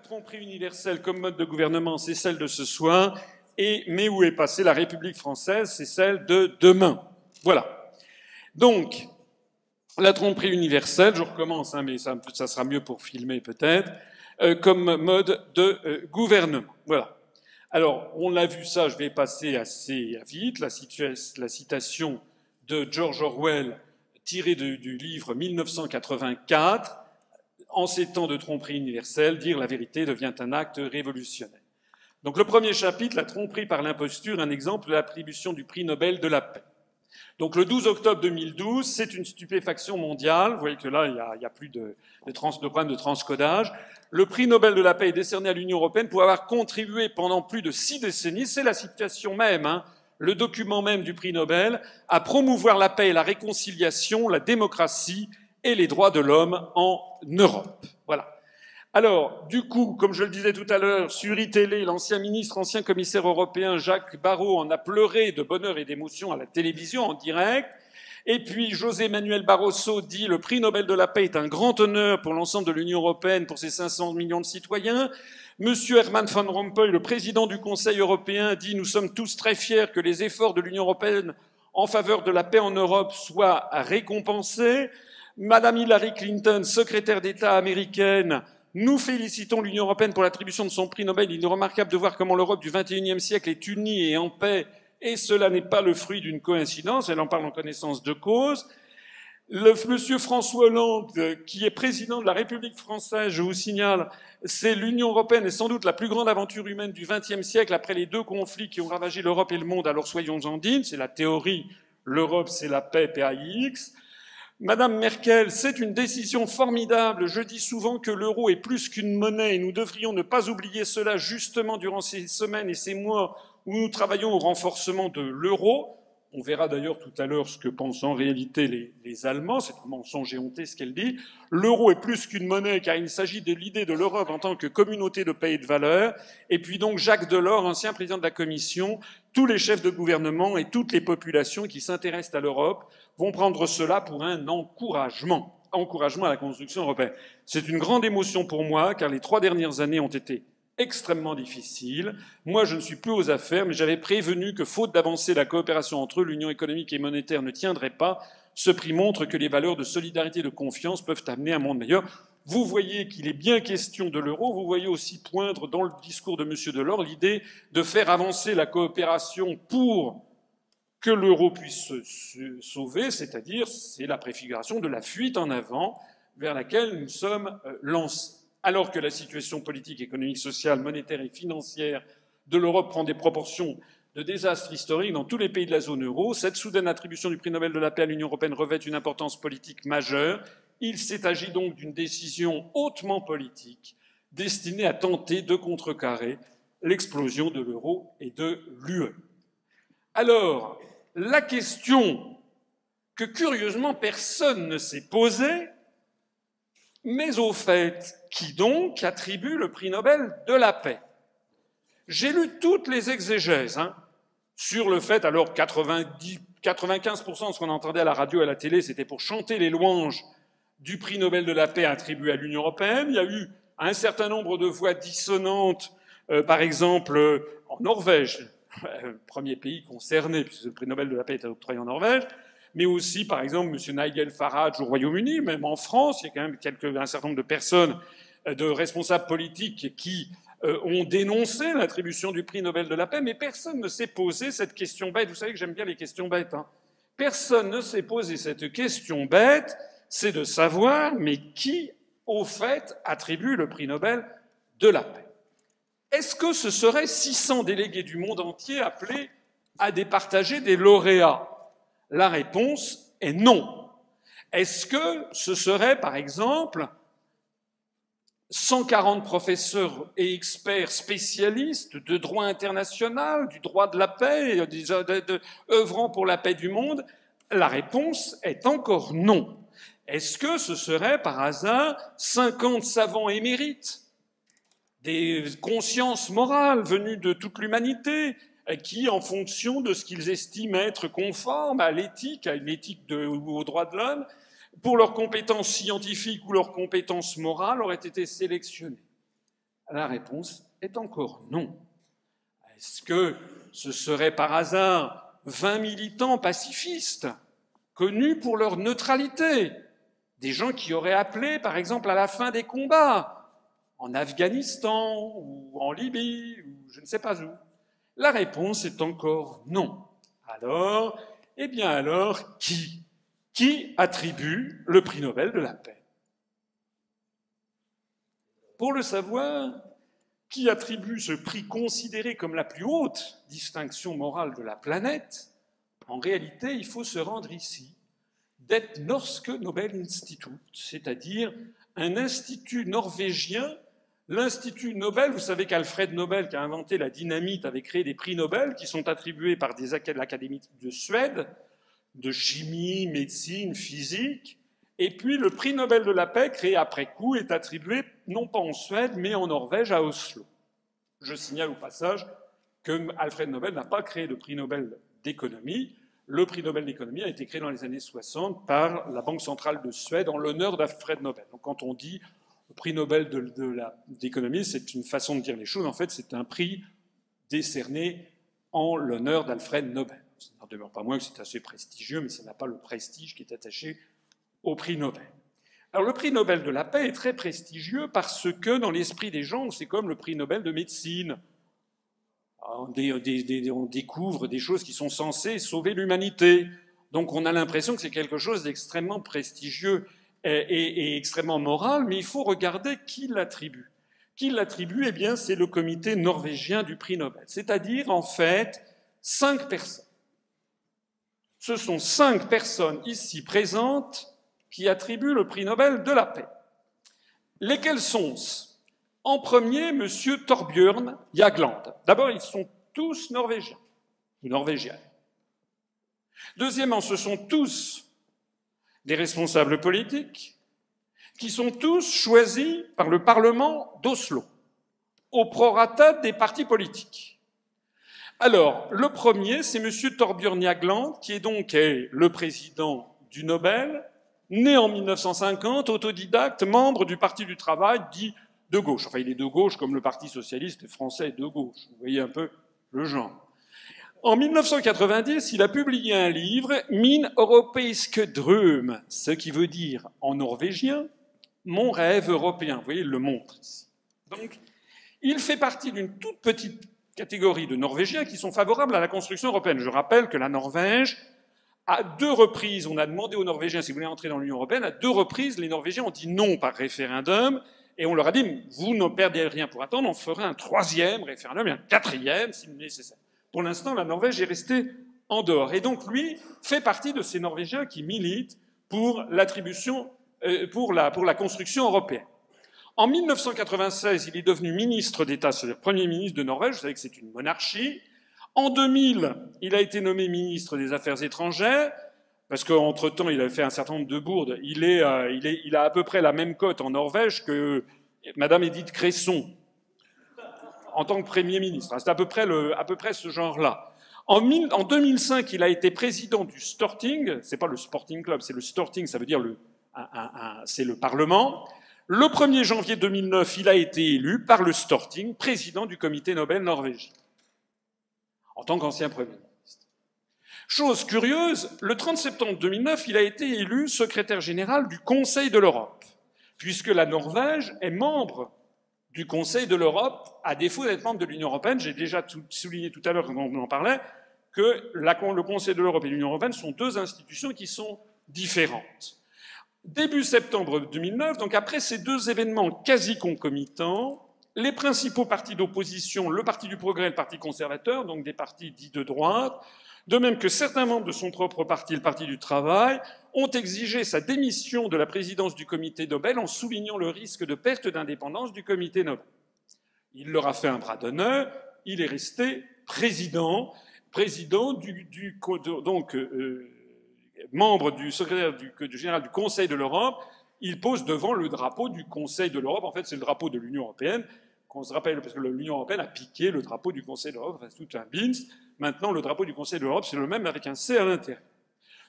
tromperie universelle comme mode de gouvernement, c'est celle de ce soir. Mais où est passée la République française? C'est celle de demain. Voilà. Donc, la tromperie universelle, je recommence, hein, mais ça sera mieux pour filmer peut-être, comme mode de gouvernement. Voilà. Alors, on l'a vu ça, je vais passer assez vite, la citation de George Orwell tirée du livre 1984. En ces temps de tromperie universelle, dire la vérité devient un acte révolutionnaire. Donc le premier chapitre, la tromperie par l'imposture, un exemple de l'attribution du prix Nobel de la paix. Donc le 12 octobre 2012, c'est une stupéfaction mondiale. Vous voyez que là, il y a plus de problème de transcodage. Le prix Nobel de la paix est décerné à l'Union européenne pour avoir contribué pendant plus de 6 décennies, c'est la situation même, hein, le document même du prix Nobel, à promouvoir la paix et la réconciliation, la démocratie et les droits de l'homme en Europe. Voilà. Alors, du coup, comme je le disais tout à l'heure, sur iTélé, l'ancien ministre, ancien commissaire européen Jacques Barrot en a pleuré de bonheur et d'émotion à la télévision en direct. Et puis, José Manuel Barroso dit « Le prix Nobel de la paix est un grand honneur pour l'ensemble de l'Union européenne, pour ses 500 millions de citoyens ». Monsieur Herman Van Rompuy, le président du Conseil européen, dit « Nous sommes tous très fiers que les efforts de l'Union européenne en faveur de la paix en Europe soient récompensés ». Madame Hillary Clinton, secrétaire d'État américaine, nous félicitons l'Union européenne pour l'attribution de son prix Nobel. Il est remarquable de voir comment l'Europe du XXIe siècle est unie et en paix, et cela n'est pas le fruit d'une coïncidence. Elle en parle en connaissance de cause. Monsieur François Hollande, qui est président de la République française, je vous signale, c'est l'Union européenne est sans doute la plus grande aventure humaine du XXe siècle après les 2 conflits qui ont ravagé l'Europe et le monde. Alors soyons-en dignes, c'est la théorie. L'Europe, c'est la paix, PAIX. Madame Merkel, c'est une décision formidable. Je dis souvent que l'euro est plus qu'une monnaie et nous devrions ne pas oublier cela justement durant ces semaines et ces mois où nous travaillons au renforcement de l'euro. On verra d'ailleurs tout à l'heure ce que pensent en réalité les Allemands. C'est un mensonge éhonté ce qu'elle dit. L'euro est plus qu'une monnaie car il s'agit de l'idée de l'Europe en tant que communauté de paix et de valeurs. Et puis donc Jacques Delors, ancien président de la Commission, tous les chefs de gouvernement et toutes les populations qui s'intéressent à l'Europe vont prendre cela pour un encouragement à la construction européenne. C'est une grande émotion pour moi car les 3 dernières années ont été extrêmement difficile. Moi, je ne suis plus aux affaires, mais j'avais prévenu que, faute d'avancer la coopération entre eux, l'union économique et monétaire ne tiendrait pas. Ce prix montre que les valeurs de solidarité et de confiance peuvent amener un monde meilleur. Vous voyez qu'il est bien question de l'euro. Vous voyez aussi poindre dans le discours de M. Delors l'idée de faire avancer la coopération pour que l'euro puisse se sauver, c'est-à-dire c'est la préfiguration de la fuite en avant vers laquelle nous sommes lancés. Alors que la situation politique, économique, sociale, monétaire et financière de l'Europe prend des proportions de désastre historique dans tous les pays de la zone euro, cette soudaine attribution du prix Nobel de la paix à l'Union européenne revêt une importance politique majeure. Il s'agit donc d'une décision hautement politique destinée à tenter de contrecarrer l'explosion de l'euro et de l'UE. Alors, la question que curieusement personne ne s'est posée, mais au fait, qui donc attribue le prix Nobel de la paix? J'ai lu toutes les exégèses sur le fait, alors 95% de ce qu'on entendait à la radio et à la télé, c'était pour chanter les louanges du prix Nobel de la paix attribué à l'Union européenne. Il y a eu un certain nombre de voix dissonantes, par exemple en Norvège, premier pays concerné, puisque le prix Nobel de la paix est octroyé en Norvège, mais aussi, par exemple, M. Nigel Farage au Royaume-Uni, même en France, il y a quand même un certain nombre de personnes, de responsables politiques qui ont dénoncé l'attribution du prix Nobel de la paix, mais personne ne s'est posé cette question bête. Vous savez que j'aime bien les questions bêtes. Personne ne s'est posé cette question bête, c'est de savoir, mais qui, au fait, attribue le prix Nobel de la paix? Est-ce que ce seraient 600 délégués du monde entier appelés à départager des lauréats? La réponse est non. Est-ce que ce serait, par exemple, 140 professeurs et experts spécialistes de droit international, du droit de la paix, œuvrant pour la paix du monde? La réponse est encore non. Est-ce que ce serait, par hasard, 50 savants émérites, des consciences morales venues de toute l'humanité, qui, en fonction de ce qu'ils estiment être conforme à l'éthique, à une éthique ou aux droits de l'homme, pour leurs compétences scientifiques ou leurs compétences morales, auraient été sélectionnés? La réponse est encore non. Est-ce que ce serait par hasard 20 militants pacifistes, connus pour leur neutralité, des gens qui auraient appelé, par exemple, à la fin des combats, en Afghanistan ou en Libye, ou je ne sais pas où? La réponse est encore non. Alors, eh bien alors, qui attribue le prix Nobel de la paix? Pour le savoir, qui attribue ce prix considéré comme la plus haute distinction morale de la planète, en réalité, il faut se rendre ici, Det Norske Nobelinstitut, c'est-à-dire un institut norvégien. L'Institut Nobel, vous savez qu'Alfred Nobel, qui a inventé la dynamite, avait créé des prix Nobel qui sont attribués par l'Académie de Suède, de chimie, médecine, physique. Et puis le prix Nobel de la paix, créé après coup, est attribué non pas en Suède, mais en Norvège, à Oslo. Je signale au passage que Alfred Nobel n'a pas créé de prix Nobel d'économie. Le prix Nobel d'économie a été créé dans les années 60 par la Banque centrale de Suède en l'honneur d'Alfred Nobel. Donc quand on dit le prix Nobel d'économie, c'est une façon de dire les choses. En fait, c'est un prix décerné en l'honneur d'Alfred Nobel. Ça n'en demeure pas moins que c'est assez prestigieux, mais ça n'a pas le prestige qui est attaché au prix Nobel. Alors le prix Nobel de la paix est très prestigieux parce que dans l'esprit des gens, c'est comme le prix Nobel de médecine. On découvre des choses qui sont censées sauver l'humanité. Donc on a l'impression que c'est quelque chose d'extrêmement prestigieux et extrêmement moral, mais il faut regarder qui l'attribue. Qui l'attribue? Eh bien, c'est le comité norvégien du prix Nobel. C'est-à-dire, en fait, 5 personnes. Ce sont 5 personnes ici présentes qui attribuent le prix Nobel de la paix. Lesquels sont-ce? En premier, M. Thorbjørn Jagland. D'abord, ils sont tous norvégiens, ou norvégiennes. Deuxièmement, ce sont tous des responsables politiques qui sont tous choisis par le Parlement d'Oslo, au prorata des partis politiques. Alors, le premier, c'est M. Thorbjørn Jagland, qui est donc le président du Nobel, né en 1950, autodidacte, membre du Parti du Travail, dit de gauche. Enfin, il est de gauche comme le Parti socialiste français est de gauche. Vous voyez un peu le genre. En 1990, il a publié un livre, Min europeiske drøm, ce qui veut dire en norvégien mon rêve européen. Vous voyez, il le montre ici. Donc, il fait partie d'une toute petite catégorie de Norvégiens qui sont favorables à la construction européenne. Je rappelle que la Norvège, à 2 reprises, on a demandé aux Norvégiens si vous voulez entrer dans l'Union européenne, à 2 reprises, les Norvégiens ont dit non par référendum, et on leur a dit, vous ne perdez rien pour attendre, on fera un 3e référendum et un 4e si nécessaire. Pour l'instant, la Norvège est restée en dehors. Et donc, lui fait partie de ces Norvégiens qui militent pour l'attribution, pour la construction européenne. En 1996, il est devenu ministre d'État, c'est-à-dire Premier ministre de Norvège, vous savez que c'est une monarchie. En 2000, il a été nommé ministre des Affaires étrangères, parce qu'entre-temps, il avait fait un certain nombre de bourdes. Il a à peu près la même cote en Norvège que Madame Edith Cresson, en tant que Premier ministre. C'est à peu près ce genre-là. En 2005, il a été président du Storting. C'est pas le Sporting Club, c'est le Storting, ça veut dire c'est le Parlement. Le 1er janvier 2009, il a été élu par le Storting, président du comité Nobel norvégien, en tant qu'ancien Premier ministre. Chose curieuse, le 30 septembre 2009, il a été élu secrétaire général du Conseil de l'Europe, puisque la Norvège est membre du Conseil de l'Europe, à défaut d'être membre de l'Union européenne. J'ai déjà souligné tout à l'heure, quand on en parlait, que le Conseil de l'Europe et l'Union européenne sont 2 institutions qui sont différentes. Début septembre 2009, donc après ces 2 événements quasi concomitants, les principaux partis d'opposition, le Parti du Progrès et le Parti conservateur, donc des partis dits de droite, de même que certains membres de son propre parti, le Parti du Travail, ont exigé sa démission de la présidence du comité Nobel en soulignant le risque de perte d'indépendance du comité Nobel. Il leur a fait un bras d'honneur, il est resté président membre du secrétaire général du Conseil de l'Europe. Il pose devant le drapeau du Conseil de l'Europe. En fait, c'est le drapeau de l'Union européenne, qu'on se rappelle, parce que l'Union européenne a piqué le drapeau du Conseil de l'Europe, enfin, c'est tout un bins. Maintenant, le drapeau du Conseil de l'Europe, c'est le même avec un C à l'intérieur.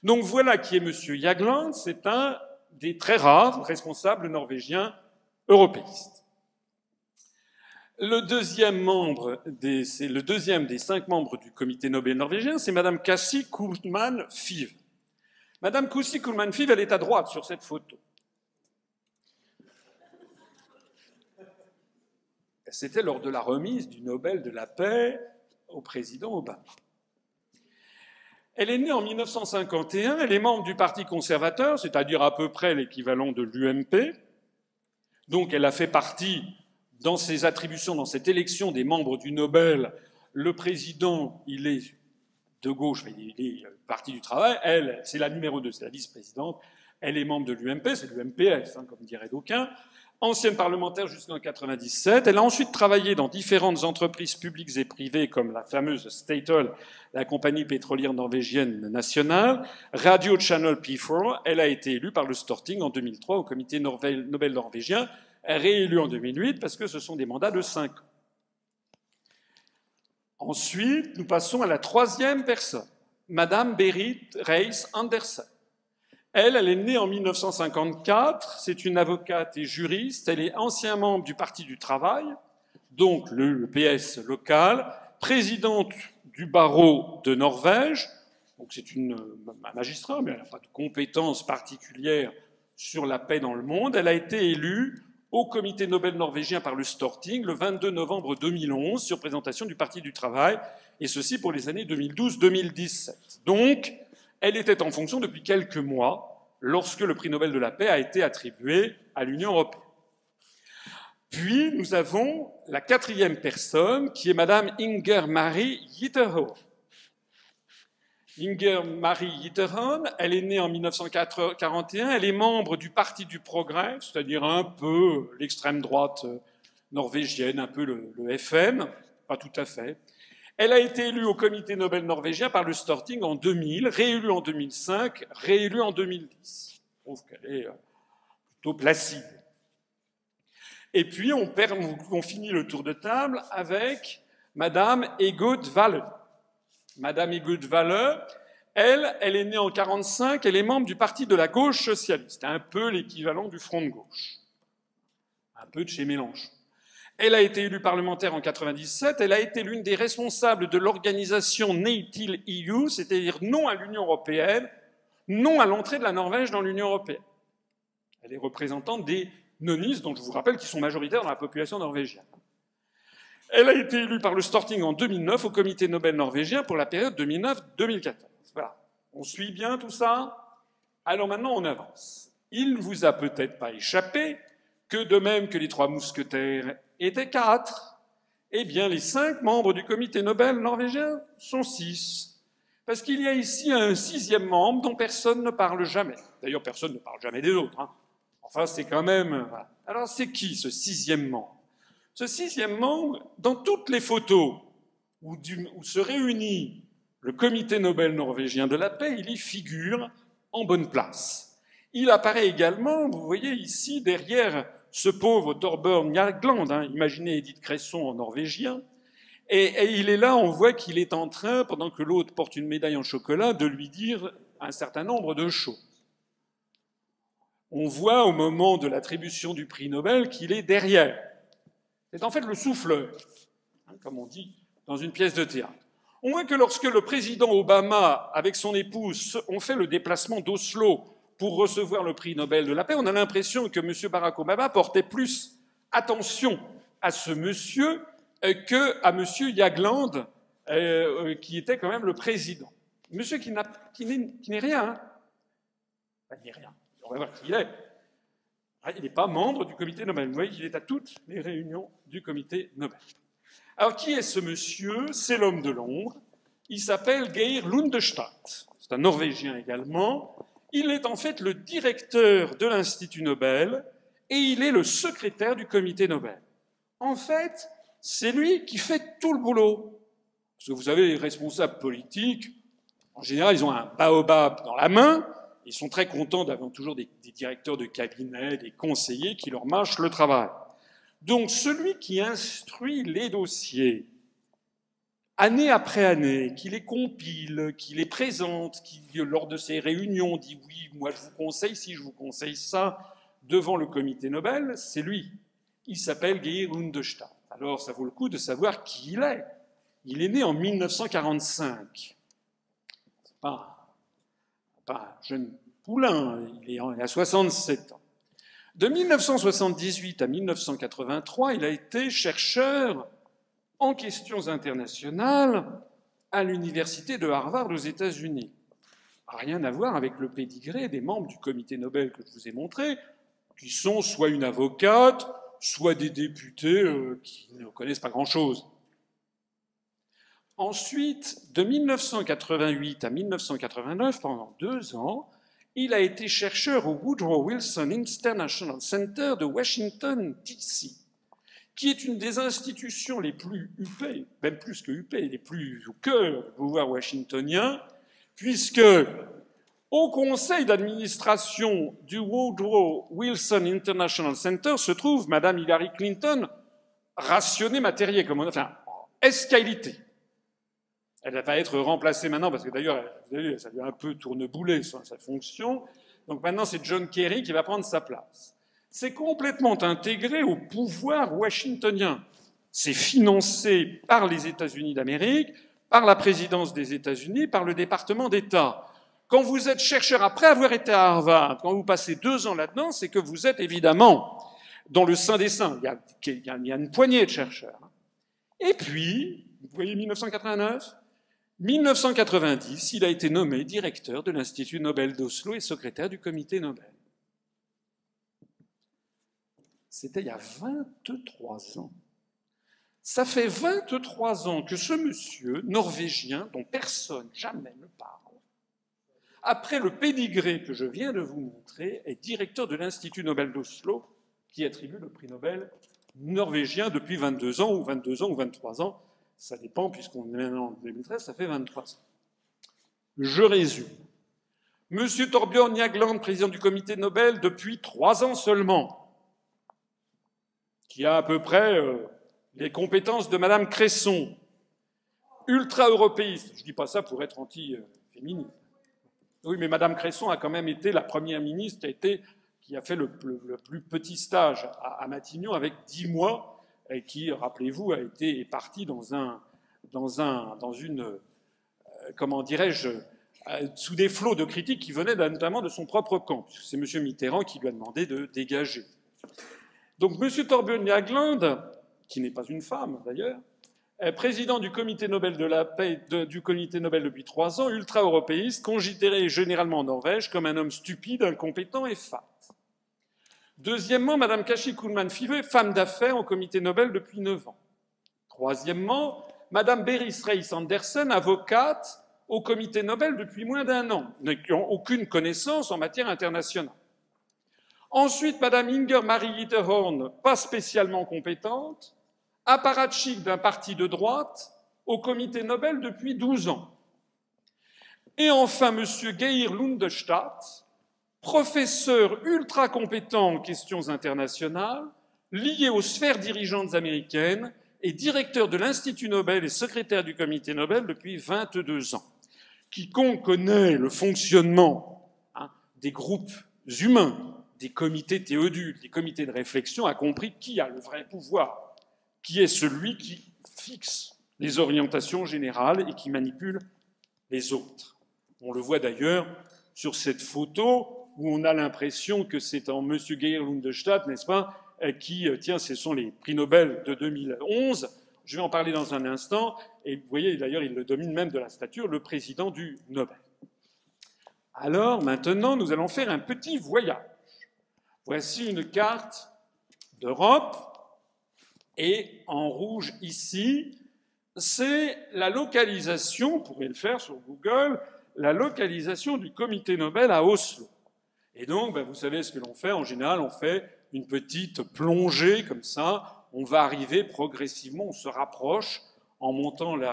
Donc voilà qui est M. Jagland, c'est un des très rares responsables norvégiens européistes. C'est le deuxième des 5 membres du comité Nobel norvégien, c'est Madame Kassi Kullmann-Fiv. Madame Kassi Kullmann-Fiv, elle est à droite sur cette photo. C'était lors de la remise du Nobel de la paix au président Obama. Elle est née en 1951, elle est membre du Parti conservateur, c'est-à-dire à peu près l'équivalent de l'UMP. Donc elle a fait partie, dans ses attributions, dans cette élection des membres du Nobel, le président, il est de gauche, il est Parti du travail, elle, c'est la numéro 2, c'est la vice-présidente, elle est membre de l'UMP, c'est l'UMPS, comme diraient d'aucuns. Ancienne parlementaire jusqu'en 1997, elle a ensuite travaillé dans différentes entreprises publiques et privées comme la fameuse Statoil, la compagnie pétrolière norvégienne nationale, Radio Channel P4. Elle a été élue par le Storting en 2003 au comité Nobel norvégien, réélue en 2008 parce que ce sont des mandats de 5 ans. Ensuite, nous passons à la 3e personne, Madame Berit Reiss-Andersen. Elle est née en 1954, c'est une avocate et juriste, elle est ancien membre du Parti du travail, donc le PS local, présidente du barreau de Norvège, donc c'est un magistrat, mais elle n'a pas de compétences particulières sur la paix dans le monde. Elle a été élue au comité Nobel norvégien par le Storting le 22 novembre 2011 sur présentation du Parti du travail, et ceci pour les années 2012-2017. Donc, elle était en fonction depuis quelques mois, lorsque le prix Nobel de la paix a été attribué à l'Union européenne. Puis, nous avons la 4e personne, qui est Madame Inger-Marie Ytterhøen. Inger-Marie Ytterhøen, elle est née en 1941, elle est membre du Parti du Progrès, c'est-à-dire un peu l'extrême droite norvégienne, un peu le FN, pas tout à fait. Elle a été élue au comité Nobel norvégien par le Storting en 2000, réélue en 2005, réélue en 2010. Je trouve qu'elle est plutôt placide. Et puis, on finit le tour de table avec Madame Egot Valle. Madame Egot Valle, elle est née en 1945, elle est membre du Parti de la gauche socialiste, un peu l'équivalent du Front de gauche, un peu de chez Mélenchon. Elle a été élue parlementaire en 1997, elle a été l'une des responsables de l'organisation Nei til EU, c'est-à-dire non à l'Union européenne, non à l'entrée de la Norvège dans l'Union européenne. Elle est représentante des nonistes, dont je vous rappelle qu'ils sont majoritaires dans la population norvégienne. Elle a été élue par le Storting en 2009 au comité Nobel norvégien pour la période 2009-2014. Voilà. On suit bien tout ça? Alors maintenant, on avance. Il ne vous a peut-être pas échappé que de même que les 3 mousquetaires étaient 4, eh bien les 5 membres du comité Nobel norvégien sont 6. Parce qu'il y a ici un 6e membre dont personne ne parle jamais. D'ailleurs, personne ne parle jamais des autres. Hein. Enfin, c'est quand même... Voilà. Alors, c'est qui, ce 6e membre? Ce 6e membre, dans toutes les photos où se réunit le comité Nobel norvégien de la paix, il y figure en bonne place. Il apparaît également, vous voyez ici, derrière ce pauvre Thorbjørn Jagland, hein, imaginez Edith Cresson en norvégien, et il est là, on voit qu'il est en train, pendant que l'autre porte une médaille en chocolat, de lui dire un certain nombre de choses. On voit au moment de l'attribution du prix Nobel qu'il est derrière. C'est en fait le souffleur, hein, comme on dit dans une pièce de théâtre. On voit que lorsque le président Obama, avec son épouse, ont fait le déplacement d'Oslo pour recevoir le prix Nobel de la paix, on a l'impression que M. Barack Obama portait plus attention à ce monsieur qu'à M. Jagland, qui était quand même le président. Monsieur qui n'est rien. Hein. Enfin, il n'est rien. On va voir qui il est. Il n'est pas membre du comité Nobel. Vous voyez qu'il est à toutes les réunions du comité Nobel. Alors, qui est ce monsieur? C'est l'homme de l'ombre. Il s'appelle Geir Lundestad. C'est un Norvégien également. Il est en fait le directeur de l'Institut Nobel et il est le secrétaire du comité Nobel. En fait, c'est lui qui fait tout le boulot. Parce que vous savez, les responsables politiques, en général, ils ont un baobab dans la main. Ils sont très contents d'avoir toujours des directeurs de cabinet, des conseillers qui leur mâchent le travail. Donc, celui qui instruit les dossiers, année après année, qui les compile, qui les présente, qui, lors de ces réunions, dit « oui, moi je vous conseille ci, je vous conseille ça », devant le comité Nobel, c'est lui. Il s'appelle Geir Lundestad. Alors, ça vaut le coup de savoir qui il est. Il est né en 1945. C'est pas un jeune poulain, il a 67 ans. De 1978 à 1983, il a été chercheur en questions internationales à l'université de Harvard aux États-Unis. Rien à voir avec le pédigré des membres du comité Nobel que je vous ai montré, qui sont soit une avocate, soit des députés qui ne connaissent pas grand-chose. Ensuite, de 1988 à 1989, pendant 2 ans, il a été chercheur au Woodrow Wilson International Center de Washington, D.C., qui est une des institutions les plus huppées, même plus que huppées, les plus au cœur du pouvoir washingtonien, puisque au conseil d'administration du Woodrow Wilson International Center se trouve Madame Hillary Clinton, rationnée matérielle, comme on a, enfin, esqualité. Elle va être remplacée maintenant, parce que d'ailleurs, vous avez vu, ça lui a un peu tourneboulé sa fonction. Donc maintenant, c'est John Kerry qui va prendre sa place. C'est complètement intégré au pouvoir washingtonien. C'est financé par les États-Unis d'Amérique, par la présidence des États-Unis, par le département d'État. Quand vous êtes chercheur, après avoir été à Harvard, quand vous passez 2 ans là-dedans, c'est que vous êtes évidemment dans le sein des saints. Il y a une poignée de chercheurs. Et puis, vous voyez 1989 1990, il a été nommé directeur de l'Institut Nobel d'Oslo et secrétaire du comité Nobel. C'était il y a 23 ans. Ça fait 23 ans que ce monsieur norvégien, dont personne jamais ne parle, après le pédigré que je viens de vous montrer, est directeur de l'Institut Nobel d'Oslo, qui attribue le prix Nobel norvégien depuis 22 ans ou 23 ans. Ça dépend, puisqu'on est maintenant en 2013, ça fait 23 ans. Je résume. Monsieur Thorbjørn Jagland, président du comité Nobel depuis 3 ans seulement, qui a à peu près les compétences de Madame Cresson, ultra-européiste. Je ne dis pas ça pour être anti-féministe. Oui, mais Madame Cresson a quand même été la première ministre qui a fait le plus petit stage à Matignon avec 10 mois, et qui, rappelez-vous, est parti dans une, comment dirais-je, sous des flots de critiques qui venaient notamment de son propre camp. C'est M. Mitterrand qui lui a demandé de dégager. Donc M. Thorbjørn Jagland, qui n'est pas une femme d'ailleurs, est président du comité Nobel de la paix, du comité Nobel depuis 3 ans, ultra-européiste, considéré généralement en Norvège comme un homme stupide, incompétent et fat. Deuxièmement, Madame Kashi Kullmann-Five, femme d'affaires au comité Nobel depuis 9 ans. Troisièmement, Madame Berit Reiss-Andersen, avocate au comité Nobel depuis moins d'1 an, n'ayant aucune connaissance en matière internationale. Ensuite, Madame Inger Marie Gitterhorn, pas spécialement compétente, apparatchik d'un parti de droite au comité Nobel depuis 12 ans. Et enfin, Monsieur Geir Lundestad, professeur ultra compétent en questions internationales, lié aux sphères dirigeantes américaines et directeur de l'Institut Nobel et secrétaire du comité Nobel depuis 22 ans. Quiconque connaît le fonctionnement des groupes humains, des comités théodules, des comités de réflexion, a compris qui a le vrai pouvoir, qui est celui qui fixe les orientations générales et qui manipule les autres. On le voit d'ailleurs sur cette photo où on a l'impression que c'est en M. Geir Lundestad, n'est-ce pas, qui, tiens, ce sont les prix Nobel de 2011, je vais en parler dans un instant, et vous voyez, d'ailleurs, il le domine même de la stature, le président du Nobel. Alors, maintenant, nous allons faire un petit voyage. Voici une carte d'Europe, et en rouge ici, c'est la localisation, vous pourrez le faire sur Google, la localisation du comité Nobel à Oslo. Et donc, vous savez ce que l'on fait. En général, on fait une petite plongée comme ça. On va arriver progressivement, on se rapproche en montant le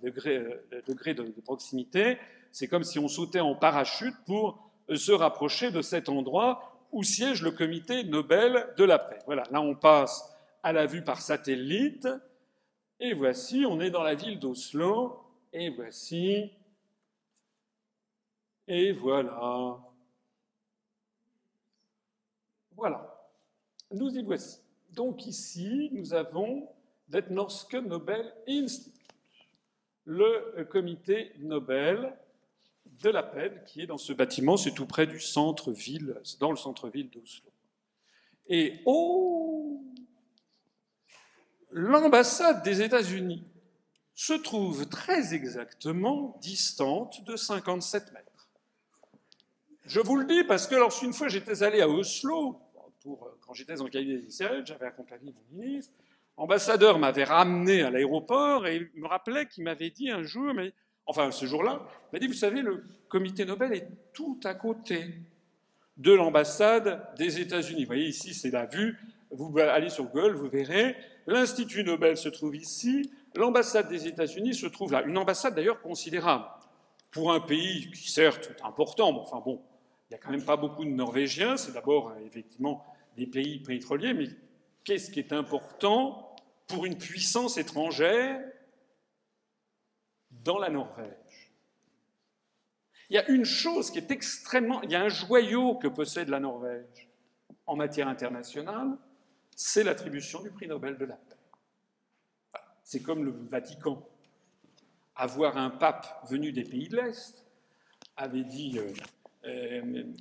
degré de proximité. C'est comme si on sautait en parachute pour se rapprocher de cet endroit où siège le comité Nobel de la paix. Voilà, là on passe à la vue par satellite. Et voici, on est dans la ville d'Oslo. Et voici. Et voilà. Voilà, nous y voici. Donc ici, nous avons det Norske Nobelinstitut, le comité Nobel de la paix, qui est dans ce bâtiment, c'est tout près du centre-ville, c'est dans le centre-ville d'Oslo. Et l'ambassade des États-Unis se trouve très exactement distante de 57 mètres. Je vous le dis parce que lorsqu'une fois j'étais allé à Oslo, quand j'étais en cabinet ministériel, j'avais accompagné mon ministre, l'ambassadeur m'avait ramené à l'aéroport et me rappelait qu'il m'avait dit un jour, ce jour-là, il m'a dit, vous savez, le comité Nobel est tout à côté de l'ambassade des États-Unis. Vous voyez, ici, c'est la vue. Vous allez sur Google, vous verrez. L'Institut Nobel se trouve ici. L'ambassade des États-Unis se trouve là. Une ambassade, d'ailleurs, considérable. Pour un pays qui, certes, est important, mais enfin bon, il n'y a quand même pas beaucoup de Norvégiens. C'est d'abord, effectivement, des pays pétroliers. Mais qu'est-ce qui est important pour une puissance étrangère dans la Norvège? Il y a une chose qui est extrêmement... Il y a un joyau que possède la Norvège en matière internationale, c'est l'attribution du prix Nobel de la paix. C'est comme le Vatican. Avoir un pape venu des pays de l'Est, avait dit,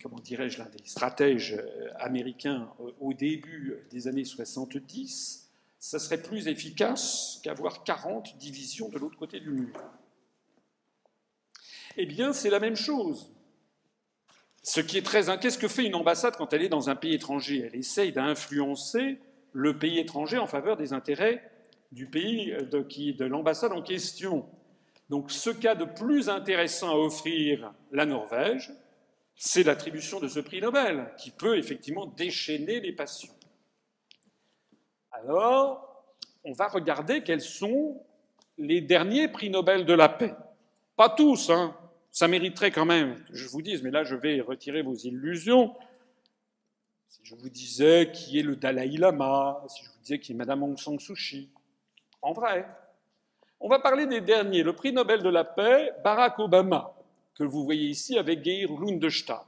comment dirais-je, l'un des stratèges américains au début des années 70, ça serait plus efficace qu'avoir 40 divisions de l'autre côté du mur. Eh bien, c'est la même chose. Ce qui est très... Qu'est-ce que fait une ambassade quand elle est dans un pays étranger? Elle essaye d'influencer le pays étranger en faveur des intérêts du pays de l'ambassade en question. Donc, ce qu'a de plus intéressant à offrir la Norvège, c'est l'attribution de ce prix Nobel, qui peut effectivement déchaîner les passions. Alors, on va regarder quels sont les derniers prix Nobel de la paix. Pas tous, hein. Ça mériterait quand même que je vous dise, mais là je vais retirer vos illusions. Si je vous disais qui est le Dalai Lama, si je vous disais qui est Madame Aung San Suu Kyi, en vrai. On va parler des derniers. Le prix Nobel de la paix, Barack Obama, que vous voyez ici avec Geir Lundestad.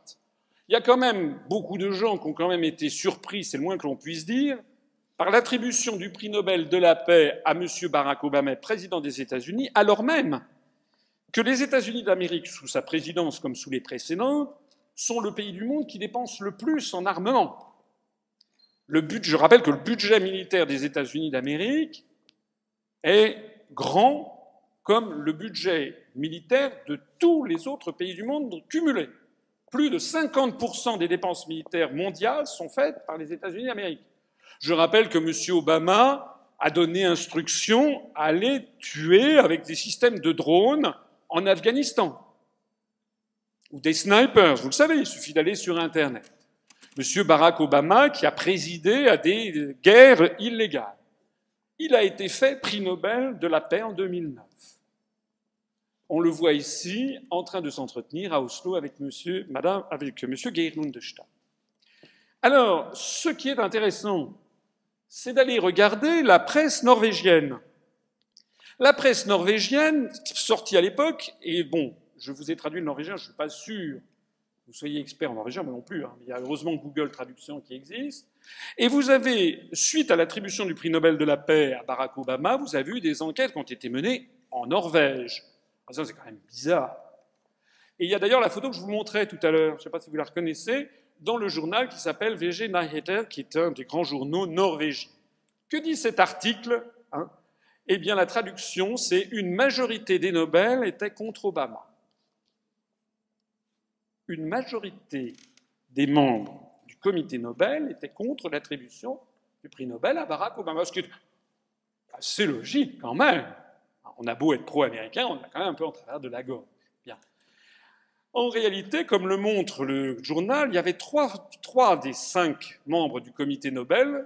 Il y a quand même beaucoup de gens qui ont quand même été surpris, c'est le moins que l'on puisse dire, par l'attribution du prix Nobel de la paix à M. Barack Obama, président des États-Unis, alors même que les États-Unis d'Amérique, sous sa présidence comme sous les précédentes, sont le pays du monde qui dépense le plus en armement. Je rappelle que le budget militaire des États-Unis d'Amérique est grand comme le budget militaire de tous les autres pays du monde cumulés. Plus de 50% des dépenses militaires mondiales sont faites par les États-Unis d'Amérique. Je rappelle que M. Obama a donné instruction à aller tuer avec des systèmes de drones en Afghanistan, ou des snipers, vous le savez, il suffit d'aller sur Internet. M. Barack Obama, qui a présidé à des guerres illégales, il a été fait prix Nobel de la paix en 2009. On le voit ici, en train de s'entretenir à Oslo avec M. Geir Lundestad. Alors, ce qui est intéressant, c'est d'aller regarder la presse norvégienne. La presse norvégienne, sortie à l'époque, et bon, je vous ai traduit le norvégien, je ne suis pas sûr que vous soyez expert en norvégien, moi non plus, hein, il y a heureusement Google Traduction qui existe, et vous avez, suite à l'attribution du prix Nobel de la paix à Barack Obama, vous avez eu des enquêtes qui ont été menées en Norvège. Ça, c'est quand même bizarre. Et il y a d'ailleurs la photo que je vous montrais tout à l'heure, je ne sais pas si vous la reconnaissez, dans le journal qui s'appelle VG Nyheter, qui est un des grands journaux norvégiens. Que dit cet article, hein? Eh bien, la traduction, c'est « Une majorité des Nobel était contre Obama ». Une majorité des membres du comité Nobel était contre l'attribution du prix Nobel à Barack Obama. Ce qui est assez logique, quand même. On a beau être pro-américain, on a quand même un peu en travers de la gorge. Bien. En réalité, comme le montre le journal, il y avait trois des 5 membres du comité Nobel,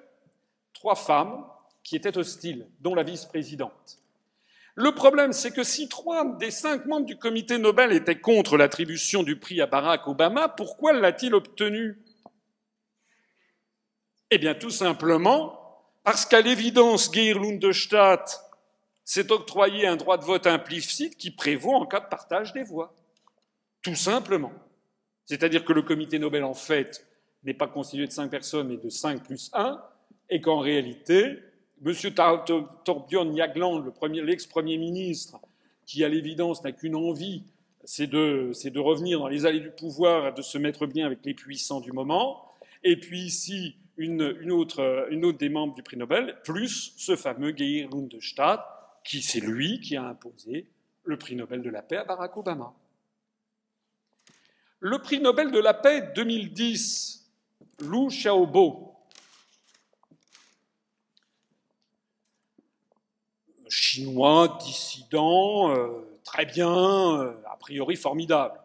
3 femmes, qui étaient hostiles, dont la vice-présidente. Le problème, c'est que si 3 des 5 membres du comité Nobel étaient contre l'attribution du prix à Barack Obama, pourquoi l'a-t-il obtenu? Eh bien, tout simplement parce qu'à l'évidence, Geir Lundestad s'est octroyé un droit de vote implicite qui prévaut en cas de partage des voix. Tout simplement. C'est-à-dire que le comité Nobel, en fait, n'est pas constitué de 5 personnes, mais de 5 plus 1, et qu'en réalité, M. Thorbjørn Jagland, l'ex-premier ministre, qui à l'évidence n'a qu'une envie, c'est de revenir dans les allées du pouvoir et de se mettre bien avec les puissants du moment. Et puis ici, une autre des membres du prix Nobel, plus ce fameux Geir Lundestad, qui c'est lui qui a imposé le prix Nobel de la paix à Barack Obama. Le prix Nobel de la paix 2010, Liu Xiaobo, chinois, dissident, très bien, a priori formidable.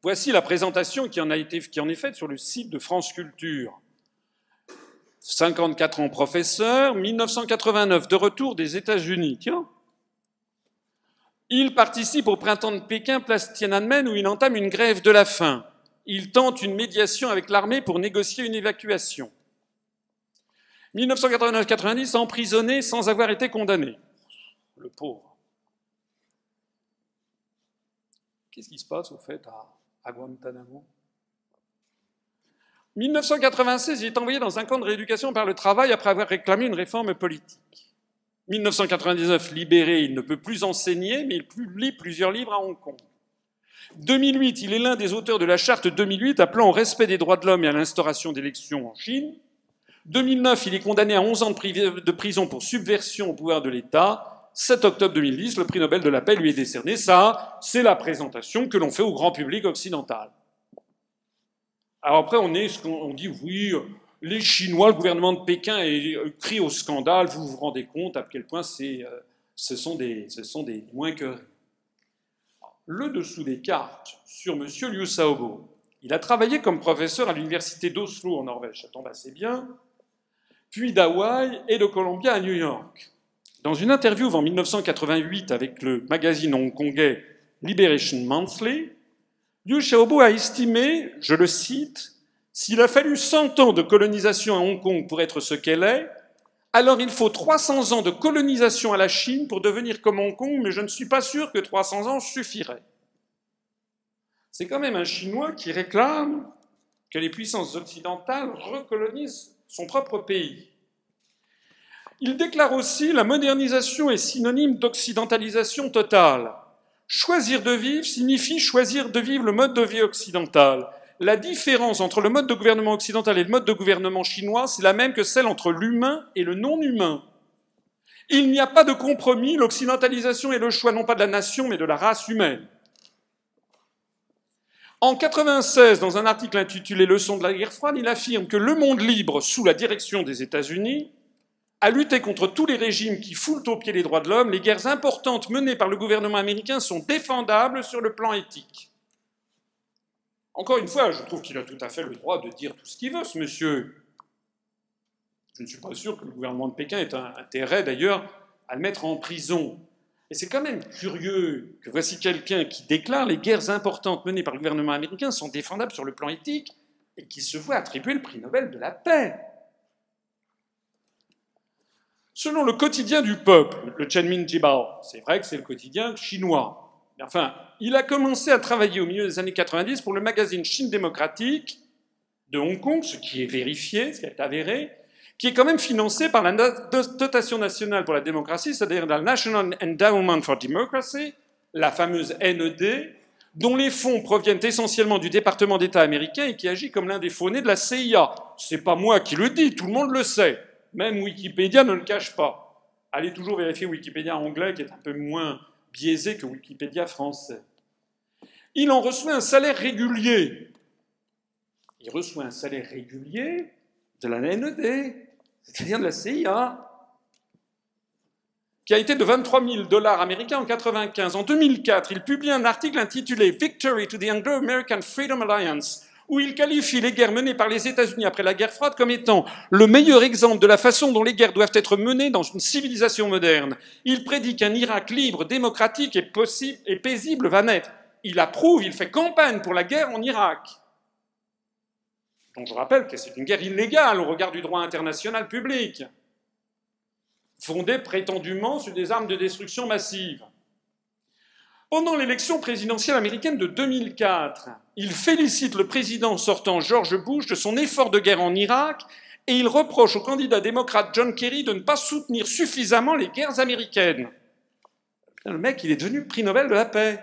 Voici la présentation qui en est faite sur le site de France Culture. 54 ans professeur, 1989, de retour des États-Unis. Tiens. Il participe au printemps de Pékin, place Tiananmen, où il entame une grève de la faim. Il tente une médiation avec l'armée pour négocier une évacuation. 1989-90, emprisonné sans avoir été condamné. Le pauvre. Qu'est-ce qui se passe, au fait, à Guantanamo ? 1996, il est envoyé dans un camp de rééducation par le travail après avoir réclamé une réforme politique. 1999, libéré, il ne peut plus enseigner, mais il publie plusieurs livres à Hong Kong. 2008, il est l'un des auteurs de la charte 2008 appelant au respect des droits de l'homme et à l'instauration d'élections en Chine. 2009, il est condamné à 11 ans de prison pour subversion au pouvoir de l'État. 7 octobre 2010, le prix Nobel de la paix lui est décerné. Ça, c'est la présentation que l'on fait au grand public occidental. Alors après, on dit, oui, les Chinois, le gouvernement de Pékin crie au scandale, vous vous rendez compte à quel point ce sont des moins que rien. Le dessous des cartes sur M. Liu Xiaobo. Il a travaillé comme professeur à l'université d'Oslo en Norvège, ça tombe assez bien, puis d'Hawaï et de Columbia à New York. Dans une interview en 1988 avec le magazine hongkongais Liberation Monthly, Liu Xiaobo a estimé, je le cite, « S'il a fallu 100 ans de colonisation à Hong Kong pour être ce qu'elle est, alors il faut 300 ans de colonisation à la Chine pour devenir comme Hong Kong, mais je ne suis pas sûr que 300 ans suffiraient. » C'est quand même un Chinois qui réclame que les puissances occidentales recolonisent son propre pays. Il déclare aussi « La modernisation est synonyme d'occidentalisation totale. Choisir de vivre signifie choisir de vivre le mode de vie occidental. La différence entre le mode de gouvernement occidental et le mode de gouvernement chinois, c'est la même que celle entre l'humain et le non-humain. Il n'y a pas de compromis, l'occidentalisation est le choix non pas de la nation, mais de la race humaine. » En 1996, dans un article intitulé « Leçons de la guerre froide », il affirme que le monde libre, sous la direction des États-Unis, a lutté contre tous les régimes qui foulent aux pieds les droits de l'homme. Les guerres importantes menées par le gouvernement américain sont défendables sur le plan éthique. Encore une fois, je trouve qu'il a tout à fait le droit de dire tout ce qu'il veut, ce monsieur. Je ne suis pas sûr que le gouvernement de Pékin ait un intérêt, d'ailleurs, à le mettre en prison. Et c'est quand même curieux que voici quelqu'un qui déclare les guerres importantes menées par le gouvernement américain sont défendables sur le plan éthique et qui se voit attribuer le prix Nobel de la paix. Selon le quotidien du peuple, le Chenmin Jibao, c'est vrai que c'est le quotidien chinois. Enfin, il a commencé à travailler au milieu des années 90 pour le magazine Chine démocratique de Hong Kong, ce qui est vérifié, ce qui est avéré, qui est quand même financé par la dotation nationale pour la démocratie, c'est-à-dire la National Endowment for Democracy, la fameuse NED, dont les fonds proviennent essentiellement du département d'État américain et qui agit comme l'un des faux-nés de la CIA. C'est pas moi qui le dis, tout le monde le sait. Même Wikipédia ne le cache pas. Allez toujours vérifier Wikipédia anglais, qui est un peu moins biaisé que Wikipédia français. Il en reçoit un salaire régulier. Il reçoit un salaire régulier de la NED, c'est-à-dire de la CIA, qui a été de 23 000 $ américains en 1995. En 2004, il publie un article intitulé « Victory to the Anglo-American Freedom Alliance », où il qualifie les guerres menées par les États-Unis après la guerre froide comme étant le meilleur exemple de la façon dont les guerres doivent être menées dans une civilisation moderne. Il prédit qu'un Irak libre, démocratique et paisible va naître. Il approuve, il fait campagne pour la guerre en Irak. Donc je rappelle que c'est une guerre illégale au regard du droit international public, fondée prétendument sur des armes de destruction massive. Pendant l'élection présidentielle américaine de 2004, il félicite le président sortant George Bush de son effort de guerre en Irak et il reproche au candidat démocrate John Kerry de ne pas soutenir suffisamment les guerres américaines. Le mec, il est devenu prix Nobel de la paix.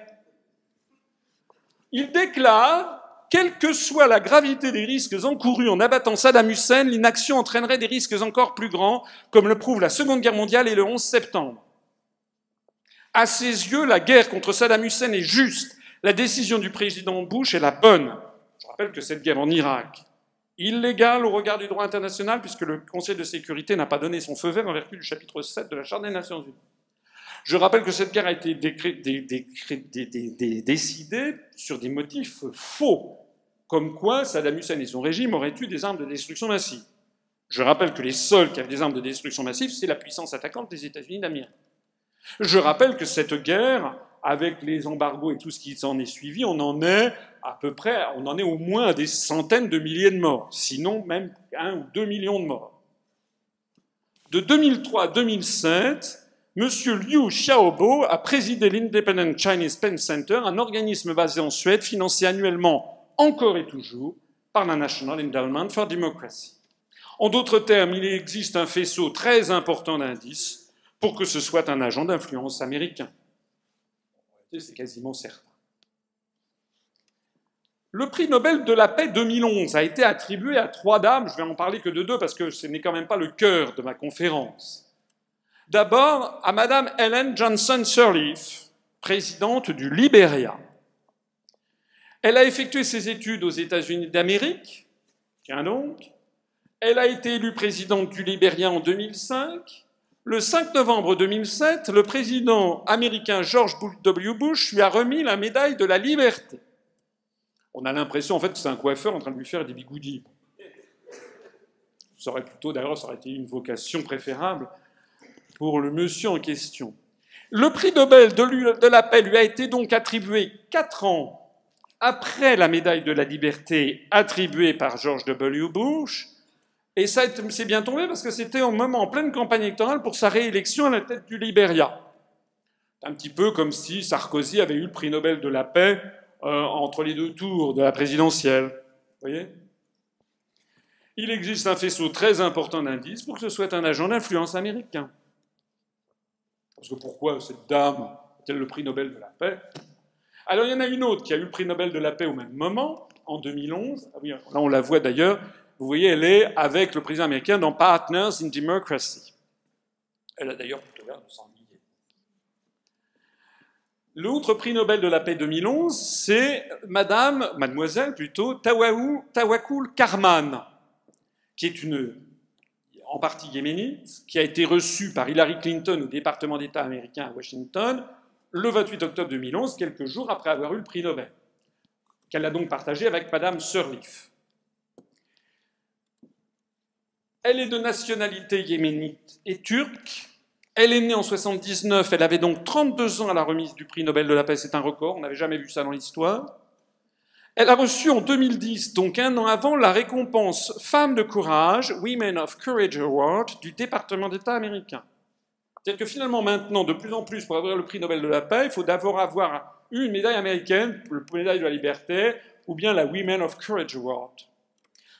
Il déclare, quelle que soit la gravité des risques encourus en abattant Saddam Hussein, l'inaction entraînerait des risques encore plus grands, comme le prouve la Seconde Guerre mondiale et le 11 septembre. À ses yeux, la guerre contre Saddam Hussein est juste. La décision du président Bush est la bonne. Je rappelle que cette guerre en Irak, illégale au regard du droit international, puisque le Conseil de sécurité n'a pas donné son feu vert en vertu du chapitre 7 de la Charte des Nations Unies. Je rappelle que cette guerre a été décidée sur des motifs faux, comme quoi Saddam Hussein et son régime auraient eu des armes de destruction massive. Je rappelle que les seuls qui avaient des armes de destruction massive, c'est la puissance attaquante des États-Unis d'Amérique. Je rappelle que cette guerre, avec les embargos et tout ce qui s'en est suivi, on en est au moins à des centaines de milliers de morts, sinon même 1 ou 2 millions de morts. De 2003 à 2007, M. Liu Xiaobo a présidé l'Independent Chinese Pen Center, un organisme basé en Suède, financé annuellement, encore et toujours, par la National Endowment for Democracy. En d'autres termes, il existe un faisceau très important d'indices pour que ce soit un agent d'influence américain. C'est quasiment certain. Le prix Nobel de la paix 2011 a été attribué à 3 dames, je vais en parler que de 2 parce que ce n'est quand même pas le cœur de ma conférence. D'abord, à Madame Ellen Johnson Sirleaf, présidente du Libéria. Elle a effectué ses études aux États-Unis d'Amérique, tiens donc. Elle a été élue présidente du Libéria en 2005. Le 5 novembre 2007, le président américain George W. Bush lui a remis la médaille de la liberté. On a l'impression, en fait, que c'est un coiffeur en train de lui faire des bigoudis. Ça aurait été une vocation préférable pour le monsieur en question. Le prix Nobel de la paix lui a été donc attribué 4 ans après la médaille de la liberté attribuée par George W. Bush, et ça s'est bien tombé parce que c'était au moment en pleine campagne électorale pour sa réélection à la tête du Libéria. Un petit peu comme si Sarkozy avait eu le prix Nobel de la paix entre les 2 tours de la présidentielle. Vous voyez ? Il existe un faisceau très important d'indices pour que ce soit un agent d'influence américain. Parce que pourquoi cette dame a-t-elle le prix Nobel de la paix? Alors il y en a une autre qui a eu le prix Nobel de la paix au même moment, en 2011. Ah oui, là on la voit d'ailleurs. Vous voyez, elle est avec le président américain dans Partners in Democracy. Elle a d'ailleurs plutôt l'air de s'ennuyer. L'autre prix Nobel de la paix 2011, c'est mademoiselle plutôt, Tawakkul Karman, qui est en partie yéménite, qui a été reçue par Hillary Clinton au département d'État américain à Washington le 28 octobre 2011, quelques jours après avoir eu le prix Nobel, qu'elle a donc partagé avec Madame Sirleaf. Elle est de nationalité yéménite et turque. Elle est née en 1979, elle avait donc 32 ans à la remise du prix Nobel de la paix, c'est un record, on n'avait jamais vu ça dans l'histoire. Elle a reçu en 2010, donc 1 an avant, la récompense Femmes de courage, Women of Courage Award, du département d'État américain. C'est-à-dire que finalement, maintenant, de plus en plus, pour avoir le prix Nobel de la paix, il faut d'abord avoir eu une médaille américaine, la médaille de la liberté, ou bien la Women of Courage Award.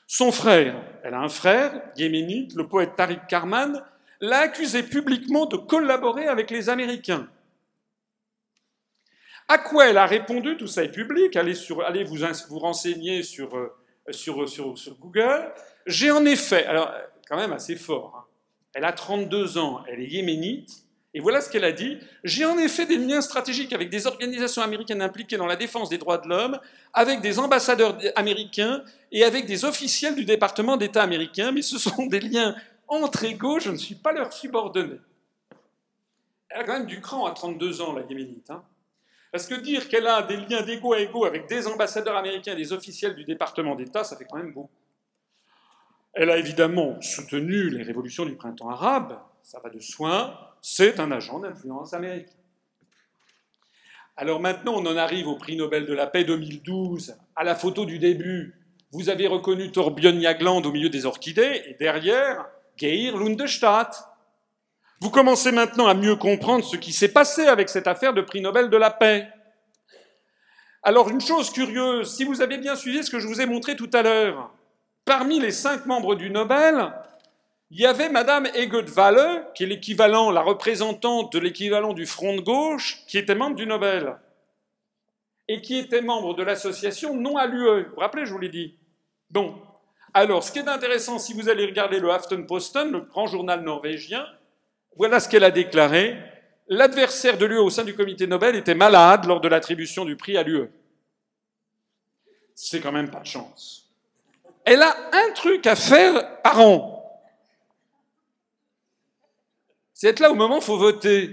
Son frère, elle a un frère, yéménite, le poète Tariq Karman, l'a accusé publiquement de collaborer avec les Américains. À quoi elle a répondu, tout ça est public, allez vous renseigner sur Google. J'ai en effet, alors quand même assez fort, hein, elle a 32 ans, elle est yéménite, et voilà ce qu'elle a dit. J'ai en effet des liens stratégiques avec des organisations américaines impliquées dans la défense des droits de l'homme, avec des ambassadeurs américains et avec des officiels du département d'État américain, mais ce sont des liens entre égaux, je ne suis pas leur subordonné. Elle a quand même du cran à 32 ans, la yéménite, hein. Parce que dire qu'elle a des liens d'égo à égo avec des ambassadeurs américains et des officiels du département d'État, ça fait quand même beaucoup. Elle a évidemment soutenu les révolutions du printemps arabe, ça va de soi, c'est un agent d'influence américain. Alors maintenant, on en arrive au prix Nobel de la paix 2012, à la photo du début. Vous avez reconnu Thorbjørn Jagland au milieu des orchidées, et derrière, Geir Lundestad. Vous commencez maintenant à mieux comprendre ce qui s'est passé avec cette affaire de prix Nobel de la paix. Alors, une chose curieuse, si vous avez bien suivi ce que je vous ai montré tout à l'heure, parmi les 5 membres du Nobel, il y avait Madame Eggert-Walle, qui est l'équivalent, la représentante de l'équivalent du Front de gauche, qui était membre du Nobel. Et qui était membre de l'association non à l'UE. Vous vous rappelez, je vous l'ai dit. Bon. Alors, ce qui est intéressant, si vous allez regarder le Aftenposten, le grand journal norvégien, voilà ce qu'elle a déclaré. L'adversaire de l'UE au sein du comité Nobel était malade lors de l'attribution du prix à l'UE. C'est quand même pas de chance. Elle a un truc à faire par an. C'est être là au moment où il faut voter.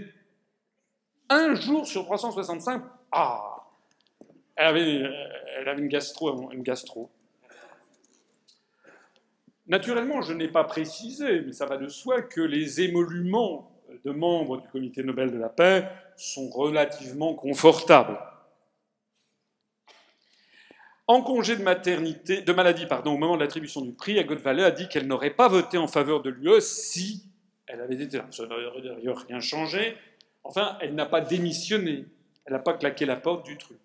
Un jour sur 365, elle avait une gastro. Naturellement, je n'ai pas précisé, mais ça va de soi, que les émoluments de membres du comité Nobel de la paix sont relativement confortables. En congé de maladie, au moment de l'attribution du prix, Eggert-Walle a dit qu'elle n'aurait pas voté en faveur de l'UE si elle avait été là. Ça n'aurait d'ailleurs rien changé. Enfin, elle n'a pas démissionné. Elle n'a pas claqué la porte du truc.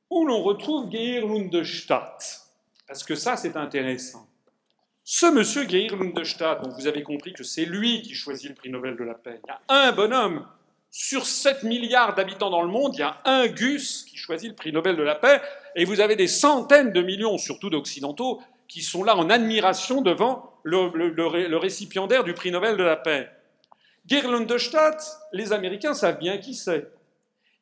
Où l'on retrouve Geir Lundestad. Parce que ça, c'est intéressant. Ce monsieur Geir Lundestad, dont vous avez compris que c'est lui qui choisit le prix Nobel de la paix, il y a un bonhomme. Sur 7 milliards d'habitants dans le monde, il y a un Gus qui choisit le prix Nobel de la paix, et vous avez des centaines de millions, surtout d'Occidentaux, qui sont là en admiration devant le récipiendaire du prix Nobel de la paix. Geir Lundestad, les Américains savent bien qui c'est.